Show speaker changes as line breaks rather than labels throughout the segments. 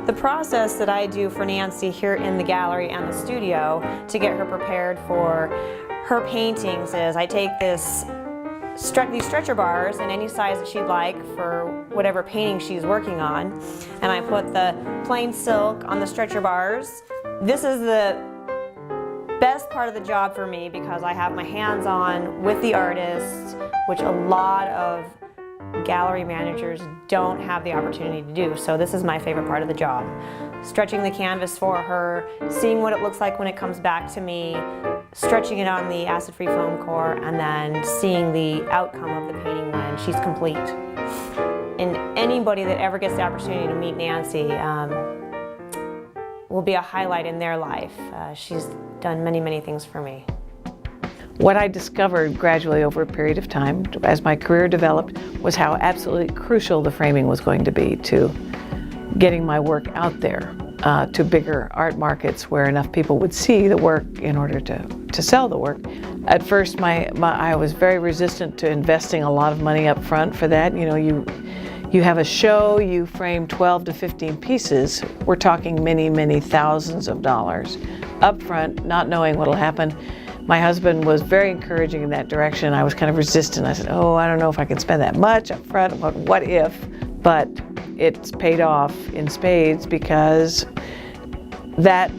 The process that I do for Nancy here in the gallery and the studio to get her prepared for her paintings is I take these stretcher bars in any size that she'd like for whatever painting she's working on, and I put the plain silk on the stretcher bars. This is the best part of the job for me because I have my hands on with the artist, which a lot of gallery managers don't have the opportunity to do. So this is my favorite part of the job. Stretching the canvas for her, seeing what it looks like when it comes back to me, stretching it on the acid-free foam core, and then seeing the outcome of the painting when she's complete. And anybody that ever gets the opportunity to meet Nancy will be a highlight in their life. She's done many, many things for me.
What I discovered gradually over a period of time as my career developed was how absolutely crucial the framing was going to be to getting my work out there to bigger art markets where enough people would see the work in order to sell the work. At first I was very resistant to investing a lot of money up front for that. You know, you have a show, you frame 12 to 15 pieces. We're talking many, many thousands of dollars up front, not knowing what'll happen. My husband was very encouraging in that direction. I was kind of resistant. I said, oh, I don't know if I can spend that much up front, but what if? But it's paid off in spades because that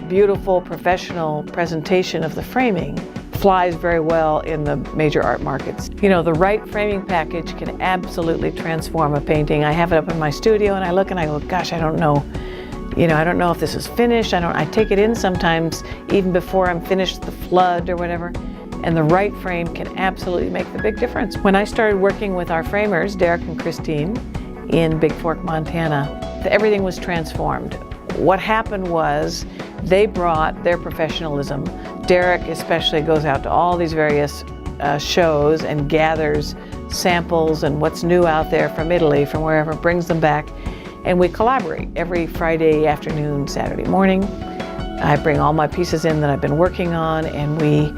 beautiful professional presentation of the framing flies very well in the major art markets. You know, the right framing package can absolutely transform a painting. I have it up in my studio and I look and I go, gosh, I don't know. You know, I don't know if this is finished. I take it in sometimes even before I'm finished the flood or whatever. And the right frame can absolutely make the big difference. When I started working with our framers, Derek and Christine, in Big Fork, Montana, everything was transformed. What happened was they brought their professionalism. Derek especially goes out to all these various shows and gathers samples and what's new out there from Italy, from wherever, brings them back. And we collaborate every Friday afternoon, Saturday morning. I bring all my pieces in that I've been working on and we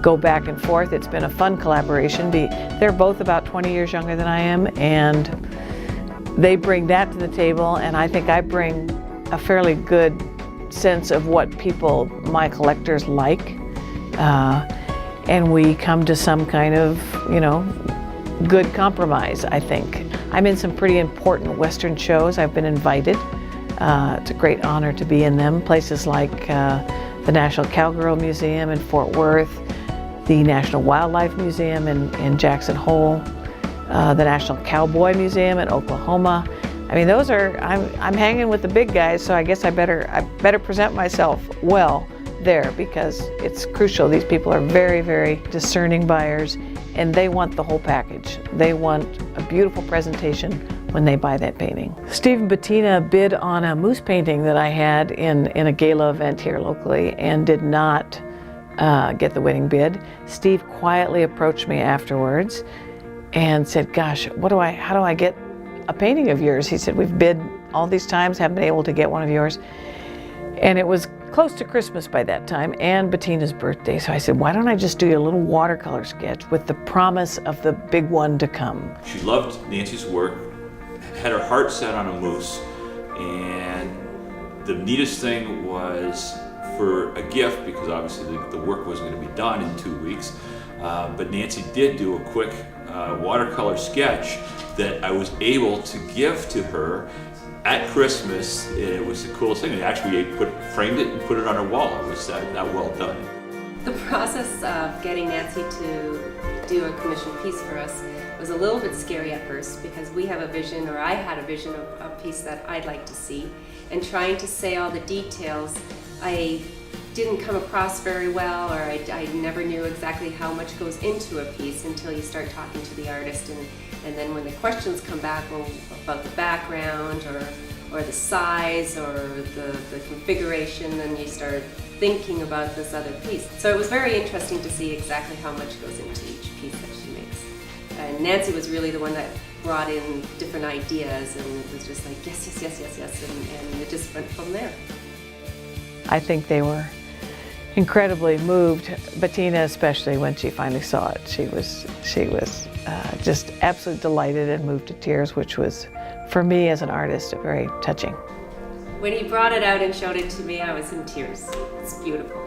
go back and forth. It's been a fun collaboration. They're both about 20 years younger than I am, and they bring that to the table, and I think I bring a fairly good sense of what people, my collectors, like. And we come to some kind of, you know, good compromise, I think. I'm in some pretty important Western shows. I've been invited. It's a great honor to be in them. Places like the National Cowgirl Museum in Fort Worth, the National Wildlife Museum in Jackson Hole, the National Cowboy Museum in Oklahoma. I mean, those are, I'm hanging with the big guys, so I guess I better present myself well there because it's crucial. These people are very, very discerning buyers and they want the whole package. They want a beautiful presentation when they buy that painting. Steve and Bettina bid on a moose painting that I had in a gala event here locally and did not get the winning bid. Steve quietly approached me afterwards and said, gosh, how do I get a painting of yours? He said, we've bid all these times, haven't been able to get one of yours. And it was close to Christmas by that time and Bettina's birthday. So I said, why don't I just do a little watercolor sketch with the promise of the big one to come.
She loved Nancy's work, had her heart set on a moose, and the neatest thing was for a gift, because obviously the work wasn't going to be done in 2 weeks, but Nancy did do a quick watercolor sketch that I was able to give to her at Christmas. It was the coolest thing. Actually, framed it and put it on her wall. It was that well done.
The process of getting Nancy to do a commissioned piece for us was a little bit scary at first because we have a vision, or I had a vision of a piece that I'd like to see, and trying to say all the details, I didn't come across very well, or I never knew exactly how much goes into a piece until you start talking to the artist, and then when the questions come back about the background or the size or the configuration, then you start thinking about this other piece. So it was very interesting to see exactly how much goes into each piece that she makes. And Nancy was really the one that brought in different ideas, and it was just like, yes, yes, yes, yes, yes, and it just went from there.
I think they were incredibly moved, Bettina especially, when she finally saw it. She was just absolutely delighted and moved to tears, which was, for me as an artist, very touching.
when he brought it out and showed it to me, I was in tears. It's beautiful.